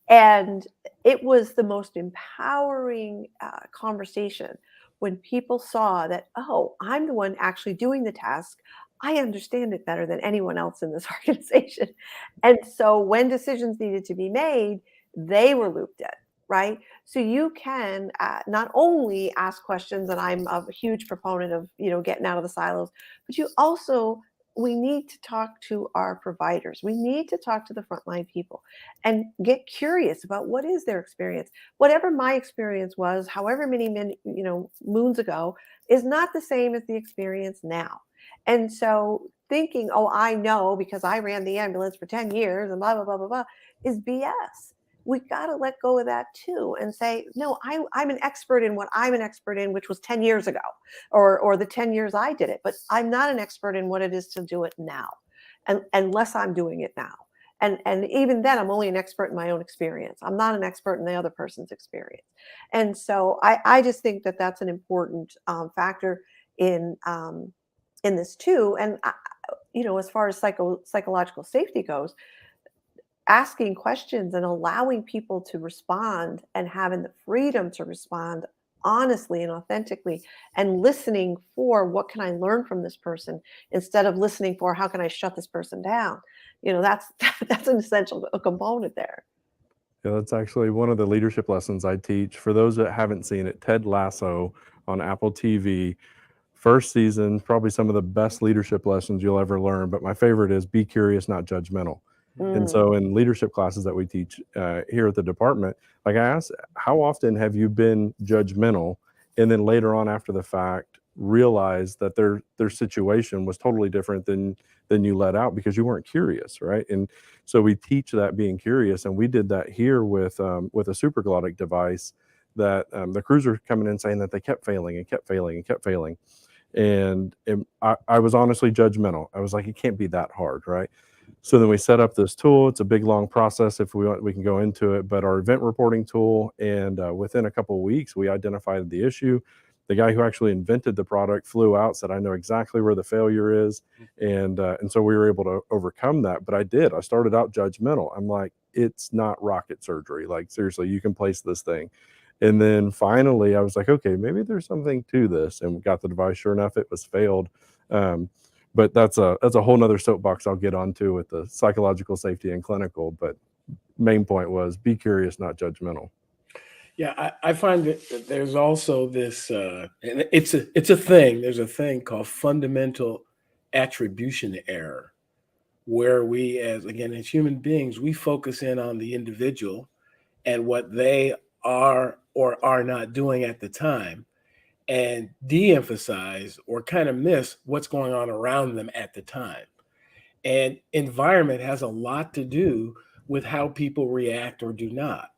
And it was the most empowering conversation when people saw that, oh, I'm the one actually doing the task. I understand it better than anyone else in this organization. And so when decisions needed to be made, they were looped in, right? So you can not only ask questions, and I'm a huge proponent of, getting out of the silos, but we need to talk to our providers. We need to talk to the frontline people and get curious about what is their experience. Whatever my experience was, however many moons ago, is not the same as the experience now. And so thinking, oh, I know because I ran the ambulance for 10 years and blah, blah, blah, blah, blah, is BS. We got to let go of that too and say, no, I'm an expert in what I'm an expert in, which was 10 years ago, or the 10 years I did it, but I'm not an expert in what it is to do it now, and unless I'm doing it now. And even then, I'm only an expert in my own experience. I'm not an expert in the other person's experience. And so I just think that that's an important factor in this too. And as far as psychological safety goes, asking questions and allowing people to respond and having the freedom to respond honestly and authentically, and listening for what can I learn from this person instead of listening for how can I shut this person down. That's an essential component there. Yeah, that's actually one of the leadership lessons I teach. For those that haven't seen it, Ted Lasso on Apple TV, First season, probably some of the best leadership lessons you'll ever learn. But my favorite is be curious, not judgmental. And so in leadership classes that we teach here at the department, like I asked, how often have you been judgmental and then later on after the fact realize that their situation was totally different than you let out because you weren't curious, right? And so we teach that being curious, and we did that here with a supraglottic device that the crews were coming in saying that they kept failing and kept failing and kept failing. And I was honestly judgmental. I was like, it can't be that hard, right? So then we set up this tool. It's a big, long process. If we want, we can go into it, but our event reporting tool, and within a couple of weeks, we identified the issue. The guy who actually invented the product flew out, said, I know exactly where the failure is. And so we were able to overcome that. But I started out judgmental. I'm like, it's not rocket surgery. Like, seriously, you can place this thing. And then finally I was like, okay, maybe there's something to this, and we got the device. Sure enough, it was failed. But that's a whole nother soapbox I'll get onto with the psychological safety and clinical. But main point was be curious, not judgmental. Yeah, I find that there's also this, and it's a thing. There's a thing called fundamental attribution error, where we, as human beings, we focus in on the individual and what they are or are not doing at the time, and de-emphasize or kind of miss what's going on around them at the time. And environment has a lot to do with how people react or do not.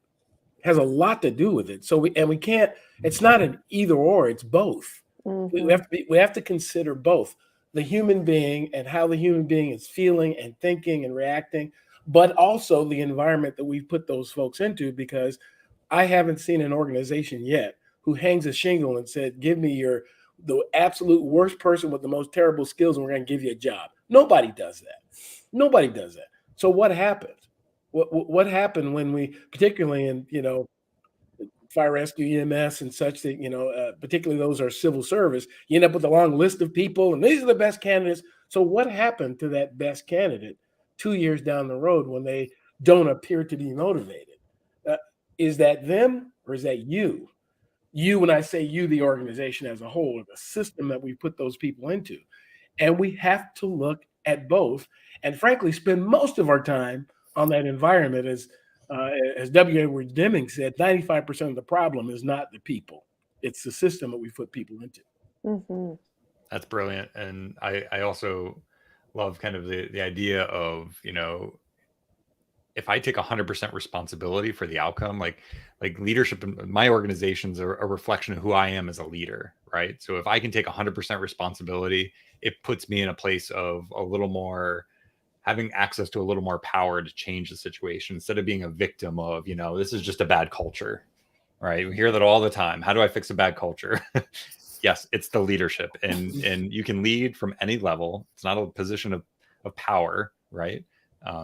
Has a lot to do with it. So we can't, it's not an either or, it's both. We have to consider both the human being and how the human being is feeling and thinking and reacting, but also the environment that we put those folks into, because I haven't seen an organization yet who hangs a shingle and said, give me the absolute worst person with the most terrible skills and we're going to give you a job. Nobody does that. Nobody does that. So what happened? What happened when we, particularly in, fire rescue, EMS and such, that, particularly those are civil service, you end up with a long list of people and these are the best candidates. So what happened to that best candidate 2 years down the road when they don't appear to be motivated? Is that them or is that you? You, when I say you, the organization as a whole, the system that we put those people into. And we have to look at both and frankly spend most of our time on that environment. As W. Edwards Deming said, 95% of the problem is not the people. It's the system that we put people into. That's brilliant. And I also love kind of the idea of, if I take 100% responsibility for the outcome, like leadership in my organizations are a reflection of who I am as a leader, right? So if I can take 100% responsibility, it puts me in a place of a little more, having access to a little more power to change the situation instead of being a victim of, this is just a bad culture, right? We hear that all the time. How do I fix a bad culture? Yes, it's the leadership, and you can lead from any level. It's not a position of power, right?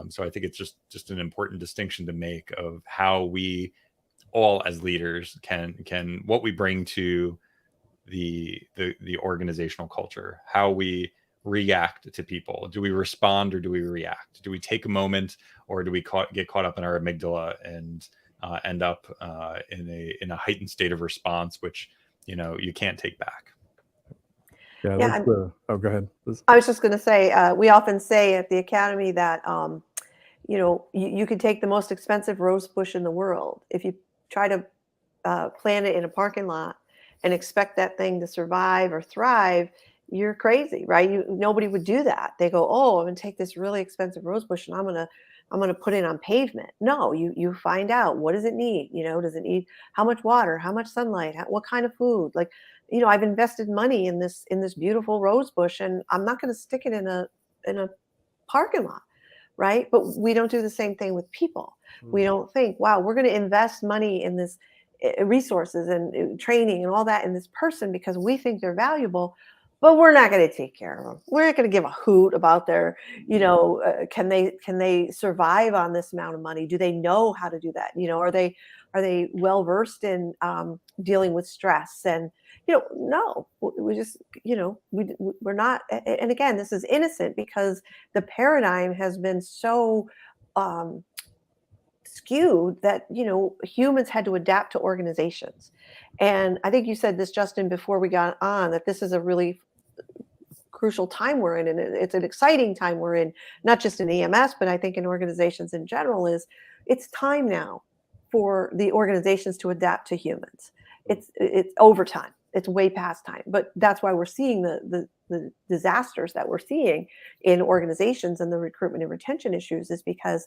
So I think it's just an important distinction to make of how we all as leaders can what we bring to the organizational culture, how we react to people. Do we respond or do we react? Do we take a moment or do we get caught up in our amygdala and end up in a heightened state of response, which you can't take back? Yeah. Go ahead. I was just going to say, we often say at the Academy that, you could take the most expensive rose bush in the world. If you try to plant it in a parking lot and expect that thing to survive or thrive, you're crazy, right? Nobody would do that. They go, oh, I'm going to take this really expensive rose bush and I'm going to put it on pavement. No, you find out, what does it need? Does it need how much water, how much sunlight, what kind of food? Like, I've invested money in this beautiful rose bush, and I'm not going to stick it in a parking lot, right? But we don't do the same thing with people. We don't think, wow, we're going to invest money in this resources and training and all that in this person because we think they're valuable, but we're not going to take care of them. We're not going to give a hoot about their, can they survive on this amount of money? Do they know how to do that? Are they well versed in dealing with stress? And no, we just, we're not. And again, this is innocent because the paradigm has been so skewed that, humans had to adapt to organizations. And I think you said this, Justin, before we got on, that this is a really crucial time we're in, and it's an exciting time we're in, not just in EMS, but I think in organizations in general. Is it's time now for the organizations to adapt to humans. It's overtime. It's way past time. But that's why we're seeing the disasters that we're seeing in organizations and the recruitment and retention issues, is because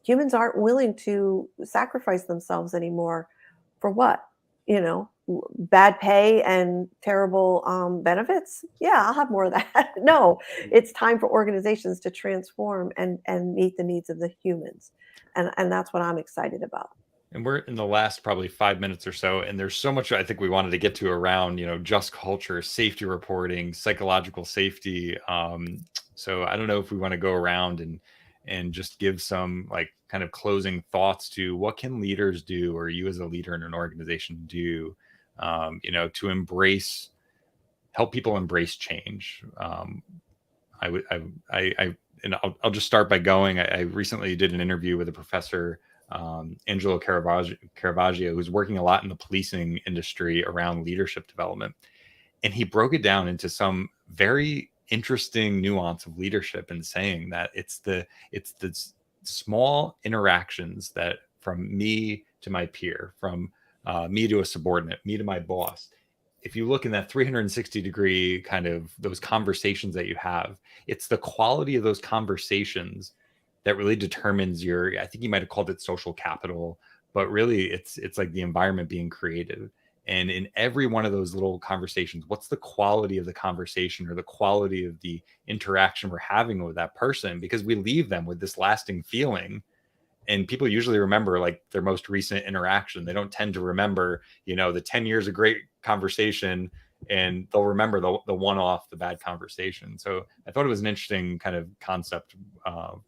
humans aren't willing to sacrifice themselves anymore for what? Bad pay and terrible benefits. Yeah, I'll have more of that. No, it's time for organizations to transform and meet the needs of the humans. And that's what I'm excited about. And we're in the last probably 5 minutes or so, and there's so much I think we wanted to get to around, just culture, safety reporting, psychological safety. So I don't know if we want to go around and just give some like kind of closing thoughts to what can leaders do, or you as a leader in an organization do, to help people embrace change. And I'll just start by going. I recently did an interview with a professor, Angelo Caravaggio, who's working a lot in the policing industry around leadership development. And he broke it down into some very interesting nuance of leadership, and saying that it's the small interactions that, from me to my peer, from me to a subordinate, me to my boss, if you look in that 360-degree kind of those conversations that you have, it's the quality of those conversations that really determines I think you might have called it social capital, but really it's like the environment being created. And in every one of those little conversations, what's the quality of the conversation or the quality of the interaction we're having with that person? Because we leave them with this lasting feeling. And people usually remember like their most recent interaction. They don't tend to remember, the 10 years of great conversation, and they'll remember the one-off, the bad conversation. So I thought it was an interesting kind of concept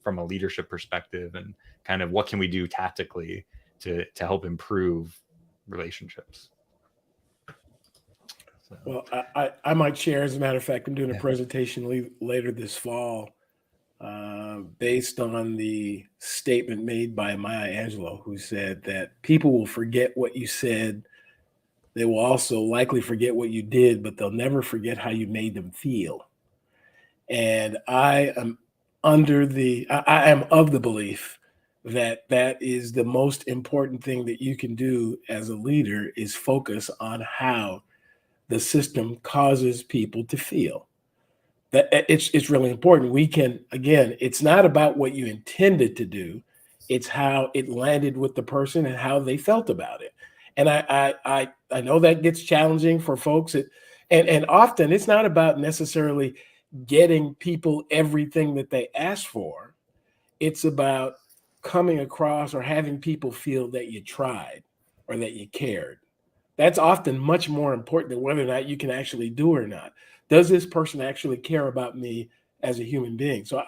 from a leadership perspective, and kind of what can we do tactically to help improve relationships. So. Well, I might share, as a matter of fact, I'm doing a presentation later this fall based on the statement made by Maya Angelou, who said that people will forget what you said. They will also likely forget what you did, but they'll never forget how you made them feel. And I am of the belief that is the most important thing that you can do as a leader, is focus on how the system causes people to feel. That it's really important. We can, again, it's not about what you intended to do. It's how it landed with the person and how they felt about it. And I know that gets challenging for folks. And often it's not about necessarily getting people everything that they ask for. It's about coming across or having people feel that you tried or that you cared. That's often much more important than whether or not you can actually do it or not. Does this person actually care about me as a human being? So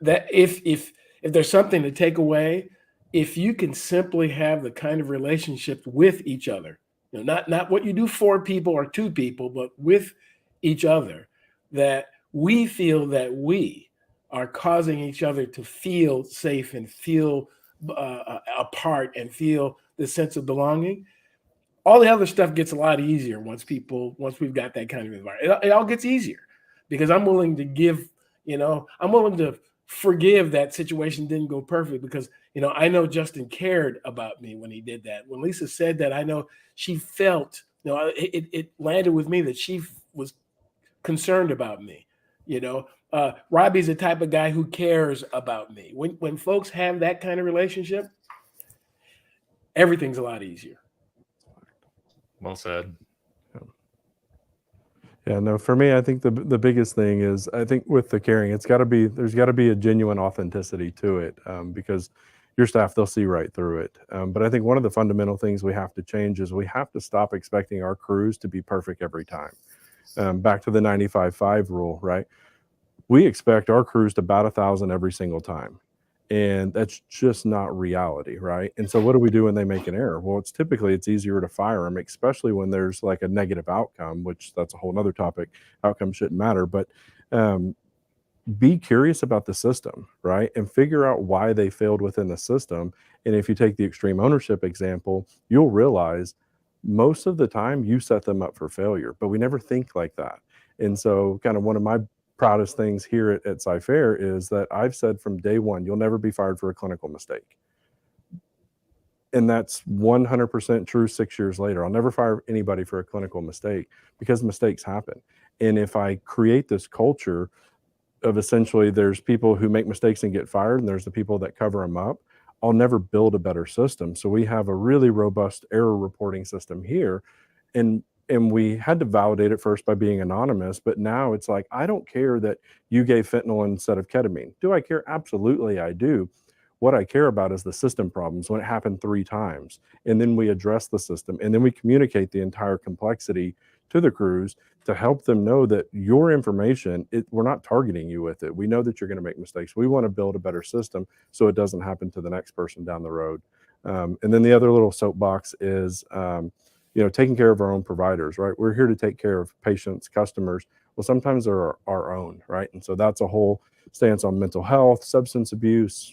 that if there's something to take away, if you can simply have the kind of relationship with each other, not what you do for people or to people, but with each other, that we feel that we are causing each other to feel safe and feel a part and feel the sense of belonging. All the other stuff gets a lot easier once we've got that kind of environment. It all gets easier because I'm willing to give, I'm willing to forgive that situation didn't go perfect, because, I know Justin cared about me when he did that. When Lisa said that, I know she felt, it landed with me that she was concerned about me. Robbie's the type of guy who cares about me. When folks have that kind of relationship, everything's a lot easier. Well said. Yeah, no, for me, I think the biggest thing is, I think with the caring, there's got to be a genuine authenticity to it, because your staff, they'll see right through it. But I think one of the fundamental things we have to change is we have to stop expecting our crews to be perfect every time. Back to the 95-5 rule, right? We expect our crews to bat 1,000 every single time. And that's just not reality, right? And so what do we do when they make an error? Well, it's easier to fire them, especially when there's like a negative outcome, which that's a whole nother topic. Outcomes shouldn't matter. But be curious about the system, right? And figure out why they failed within the system. And if you take the extreme ownership example, you'll realize most of the time you set them up for failure, but we never think like that. And so kind of one of my proudest things here at Sci-Fair is that I've said from day one, you'll never be fired for a clinical mistake. And that's 100% true 6 years later. I'll never fire anybody for a clinical mistake because mistakes happen. And if I create this culture of essentially there's people who make mistakes and get fired, and there's the people that cover them up, I'll never build a better system. So we have a really robust error reporting system here. And we had to validate it first by being anonymous, but now it's like, I don't care that you gave fentanyl instead of ketamine. Do I care? Absolutely, I do. What I care about is the system problems when it happened 3 times. And then we address the system, and then we communicate the entire complexity to the crews to help them know that your information, we're not targeting you with it. We know that you're going to make mistakes. We want to build a better system so it doesn't happen to the next person down the road. And then the other little soapbox is, taking care of our own providers, right? We're here to take care of patients, customers. Well, sometimes they're our own, right? And so that's a whole stance on mental health, substance abuse,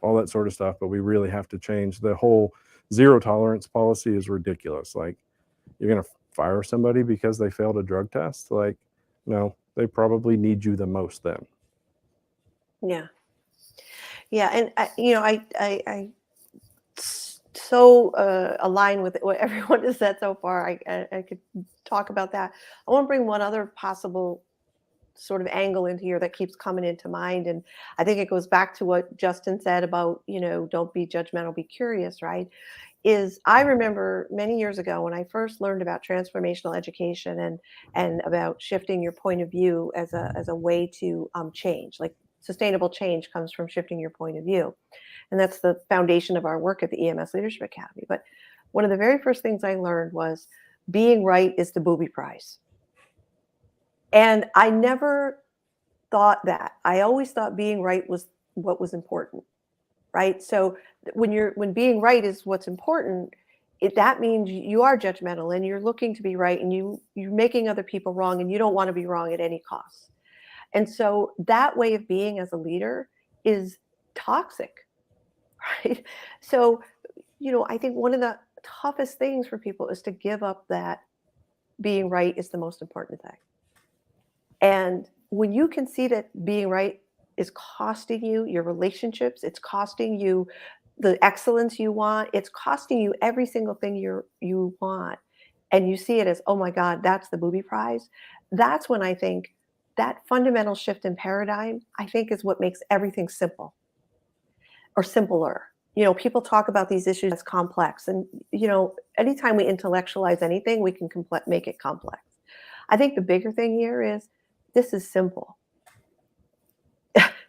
all that sort of stuff. But we really have to change. The whole zero tolerance policy is ridiculous. Like, you're going to fire somebody because they failed a drug test? Like, no, they probably need you the most then. Yeah. Yeah. And I so align with what everyone has said so far. I could talk about that. I want to bring one other possible sort of angle into here that keeps coming into mind. And I think it goes back to what Justin said about, don't be judgmental, be curious, right? I remember many years ago when I first learned about transformational education and about shifting your point of view as a way to change. Like, sustainable change comes from shifting your point of view. And that's the foundation of our work at the EMS Leadership Academy. But one of the very first things I learned was being right is the booby prize. And I never thought that. I always thought being right was what was important, right? So when being right is what's important, that means you are judgmental and you're looking to be right, and you're making other people wrong, and you don't want to be wrong at any cost. And so that way of being as a leader is toxic, right? So, I think one of the toughest things for people is to give up that being right is the most important thing. And when you can see that being right is costing you your relationships, it's costing you the excellence you want, it's costing you every single thing you want, and you see it as, oh my God, that's the booby prize, that's when I think that fundamental shift in paradigm, I think, is what makes everything simple or simpler. People talk about these issues as complex, and anytime we intellectualize anything, we can make it complex. I think the bigger thing here is this is simple.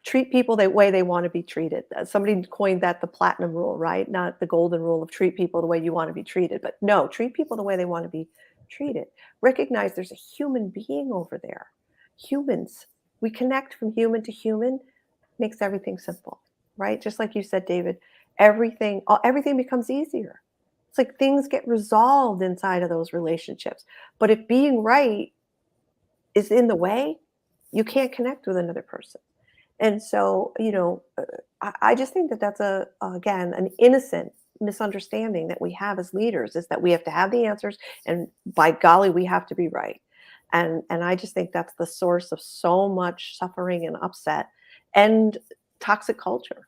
Treat people the way they want to be treated. Somebody coined that the platinum rule, right? Not the golden rule of treat people the way you want to be treated, but no, treat people the way they want to be treated. Recognize there's a human being over there. Humans, we connect from human to human, makes everything simple, right? Just like you said, David, everything becomes easier. It's like things get resolved inside of those relationships. But if being right is in the way, you can't connect with another person. And so, I just think that that's again, an innocent misunderstanding that we have as leaders, is that we have to have the answers, and by golly, we have to be right. And I just think that's the source of so much suffering and upset and toxic culture.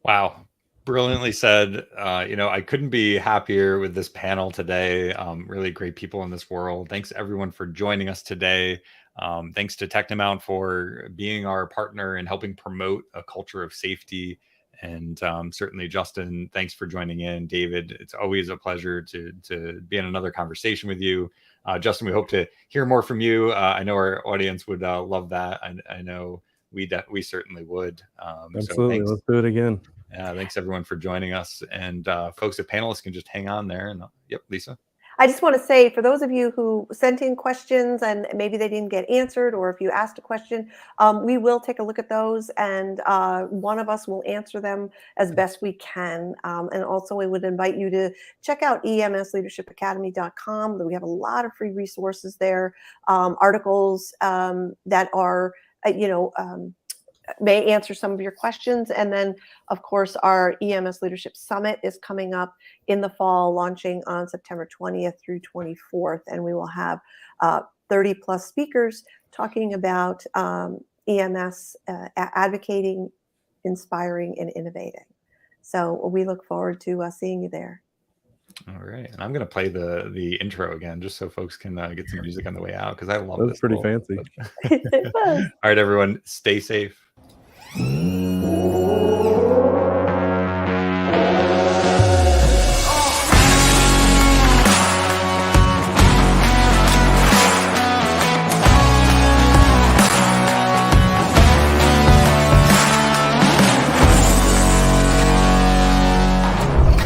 Wow. Brilliantly said. I couldn't be happier with this panel today. Really great people in this world. Thanks everyone for joining us today. Thanks to Technomount for being our partner and helping promote a culture of safety. And certainly, Justin, thanks for joining in. David, it's always a pleasure to be in another conversation with you. Justin, we hope to hear more from you. I know our audience would love that. I know we certainly would. Absolutely. So let's do it again. Thanks everyone for joining us. And folks, if panelists can just hang on there. And yep, Lisa. I just want to say, for those of you who sent in questions and maybe they didn't get answered, or if you asked a question, we will take a look at those, and one of us will answer them as best we can. And also, we would invite you to check out emsleadershipacademy.com. We have a lot of free resources there, articles that are, may answer some of your questions. And then, of course, our EMS Leadership Summit is coming up in the fall, launching on September 20th through 24th. And we will have 30 plus speakers talking about EMS advocating, inspiring, and innovating. So we look forward to seeing you there. All right, and I'm going to play the intro again, just so folks can get some music on the way out, because I love That's this. pretty fancy. All right, everyone, stay safe.